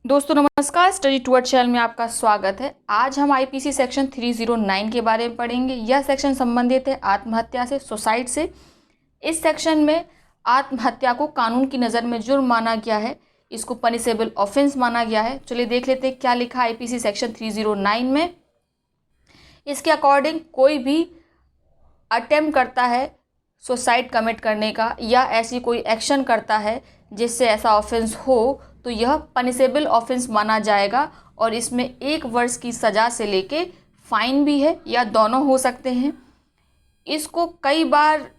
दोस्तों नमस्कार, study toward channel में आपका स्वागत है। आज हम आईपीसी सेक्शन 309 के बारे में पढ़ेंगे। यह सेक्शन संबंधित है आत्महत्या से, सुसाइड से। इस सेक्शन में आत्महत्या को कानून की नज़र में जुर्म माना गया है, इसको पनिशेबल ऑफेंस माना गया है। चलिए देख लेते हैं क्या लिखा है आईपीसी सेक्शन 309 में। इसके अकॉर्डिंग कोई भी अटेम्प्ट करता है सुसाइड कमिट करने का या ऐसी कोई एक्शन करता है जिससे ऐसा ऑफेंस हो, तो यह पनिशेबल ऑफेंस माना जाएगा और इसमें 1 वर्ष की सज़ा से लेके फाइन भी है या दोनों हो सकते हैं। इसको कई बार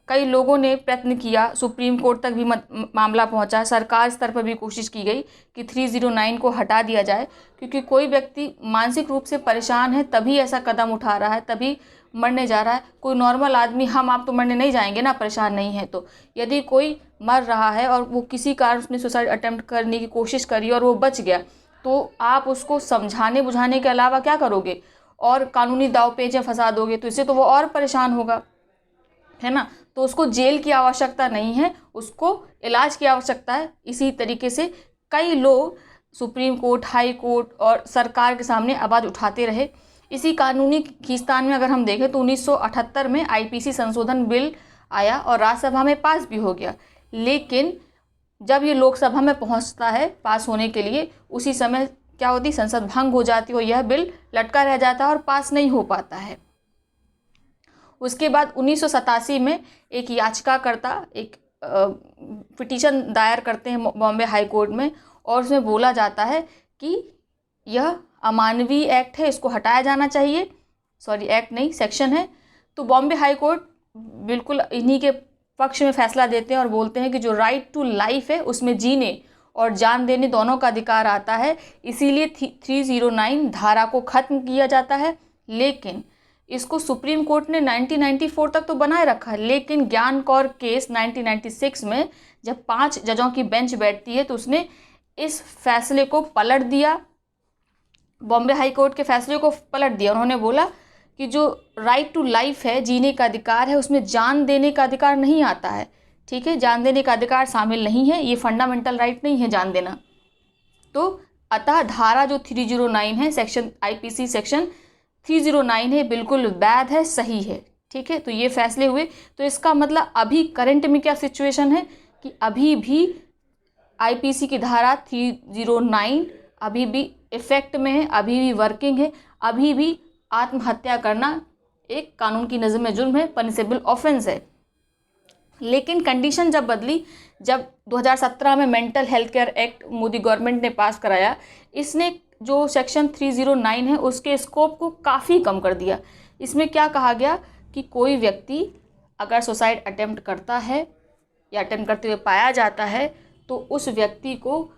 कई लोगों ने प्रयत्न किया, सुप्रीम कोर्ट तक भी मामला पहुंचा, सरकार स्तर पर भी कोशिश की गई कि 309 को हटा दिया जाए, क्योंकि कोई व्यक्ति मानसिक रूप से परेशान है तभी ऐसा कदम उठा रहा है, तभी मरने जा रहा है। कोई नॉर्मल आदमी, हम आप तो मरने नहीं जाएंगे ना, परेशान नहीं है तो। यदि कोई मर रहा है और वो किसी कारण उसने सुसाइड अटेम्प्ट करने की कोशिश करी और वो बच गया, तो आप उसको समझाने बुझाने के अलावा क्या करोगे, और कानूनी दाव पेच में फंसा दोगे, तो इससे तो वो और परेशान होगा, है ना। तो उसको जेल की आवश्यकता नहीं है, उसको इलाज की आवश्यकता है। इसी तरीके से कई लोग सुप्रीम कोर्ट, हाई कोर्ट और सरकार के सामने आवाज़ उठाते रहे। इसी कानूनी खींचतान में अगर हम देखें तो 1978 में आईपीसी संशोधन बिल आया और राज्यसभा में पास भी हो गया, लेकिन जब ये लोकसभा में पहुंचता है पास होने के लिए, उसी समय क्या होती, संसद भंग हो जाती है और यह बिल लटका रह जाता है और पास नहीं हो पाता है। उसके बाद 1987 में एक याचिकाकर्ता एक पिटीशन दायर करते हैं बॉम्बे हाई कोर्ट में, और उसमें बोला जाता है कि यह अमानवीय एक्ट है, इसको हटाया जाना चाहिए। सॉरी, एक्ट नहीं, सेक्शन है। तो बॉम्बे हाई कोर्ट बिल्कुल इन्हीं के पक्ष में फैसला देते हैं और बोलते हैं कि जो राइट टू लाइफ है उसमें जीने और जान देने दोनों का अधिकार आता है, इसीलिए 309 धारा को खत्म किया जाता है। लेकिन इसको सुप्रीम कोर्ट ने 1994 तक तो बनाए रखा है, लेकिन ज्ञान कौर केस 1996 में जब 5 जजों की बेंच बैठती है तो उसने इस फैसले को पलट दिया, बॉम्बे हाई कोर्ट के फैसले को पलट दिया। उन्होंने बोला कि जो राइट टू लाइफ है, जीने का अधिकार है, उसमें जान देने का अधिकार नहीं आता है। ठीक है, जान देने का अधिकार शामिल नहीं है, ये फंडामेंटल राइट नहीं है जान देना। तो अतः धारा जो 309 है, सेक्शन आईपीसी सेक्शन 309 है, बिल्कुल वैध है, सही है। ठीक है, तो ये फैसले हुए। तो इसका मतलब अभी करंट में क्या सिचुएशन है कि अभी भी आईपीसी की धारा 309 अभी भी इफेक्ट में है, अभी भी वर्किंग है, अभी भी आत्महत्या करना एक कानून की नज़र में जुर्म है, पनिशेबल ऑफेंस है। लेकिन कंडीशन जब बदली, जब 2017 में mental health care act Modi government ने पास कराया, इसने जो सेक्शन 309 है उसके स्कोप को काफ़ी कम कर दिया। इसमें क्या कहा गया कि कोई व्यक्ति अगर सुसाइड अटेम्प्ट करता है या अटेम्प्ट करते हुए पाया जाता है तो उस व्यक्ति को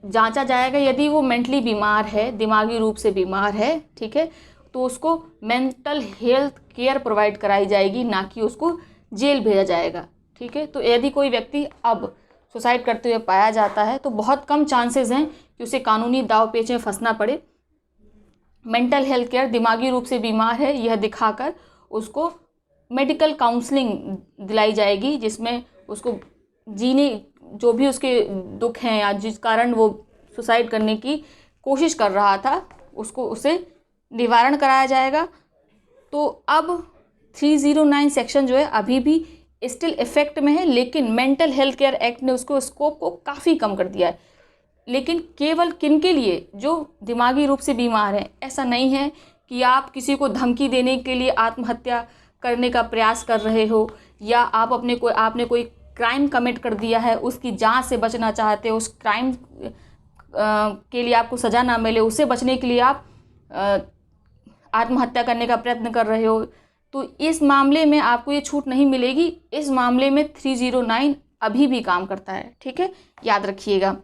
जांचा जाएगा, यदि वो मेंटली बीमार है, दिमागी रूप से बीमार है, ठीक है, तो उसको मेंटल हेल्थ केयर प्रोवाइड कराई जाएगी, ना कि उसको जेल भेजा जाएगा। ठीक है, तो यदि कोई व्यक्ति अब सुसाइड करते हुए पाया जाता है तो बहुत कम चांसेस हैं कि उसे कानूनी दाव पेच में फंसना पड़े। मेंटल हेल्थ केयर, दिमागी रूप से बीमार है यह दिखाकर उसको मेडिकल काउंसलिंग दिलाई जाएगी, जिसमें उसको जीने, जो भी उसके दुख हैं या जिस कारण वो सुसाइड करने की कोशिश कर रहा था, उसको उसे निवारण कराया जाएगा। तो अब 309 सेक्शन जो है अभी भी स्टिल इफेक्ट में है, लेकिन मेंटल हेल्थ केयर एक्ट ने उसको स्कोप को काफ़ी कम कर दिया है। लेकिन केवल किन के लिए, जो दिमागी रूप से बीमार हैं। ऐसा नहीं है कि आप किसी को धमकी देने के लिए आत्महत्या करने का प्रयास कर रहे हो, या आप आपने कोई क्राइम कमिट कर दिया है, उसकी जांच से बचना चाहते हो, उस क्राइम के लिए आपको सज़ा ना मिले, उससे बचने के लिए आप आत्महत्या करने का प्रयत्न कर रहे हो, तो इस मामले में आपको ये छूट नहीं मिलेगी। इस मामले में 309 अभी भी काम करता है। ठीक है, याद रखिएगा।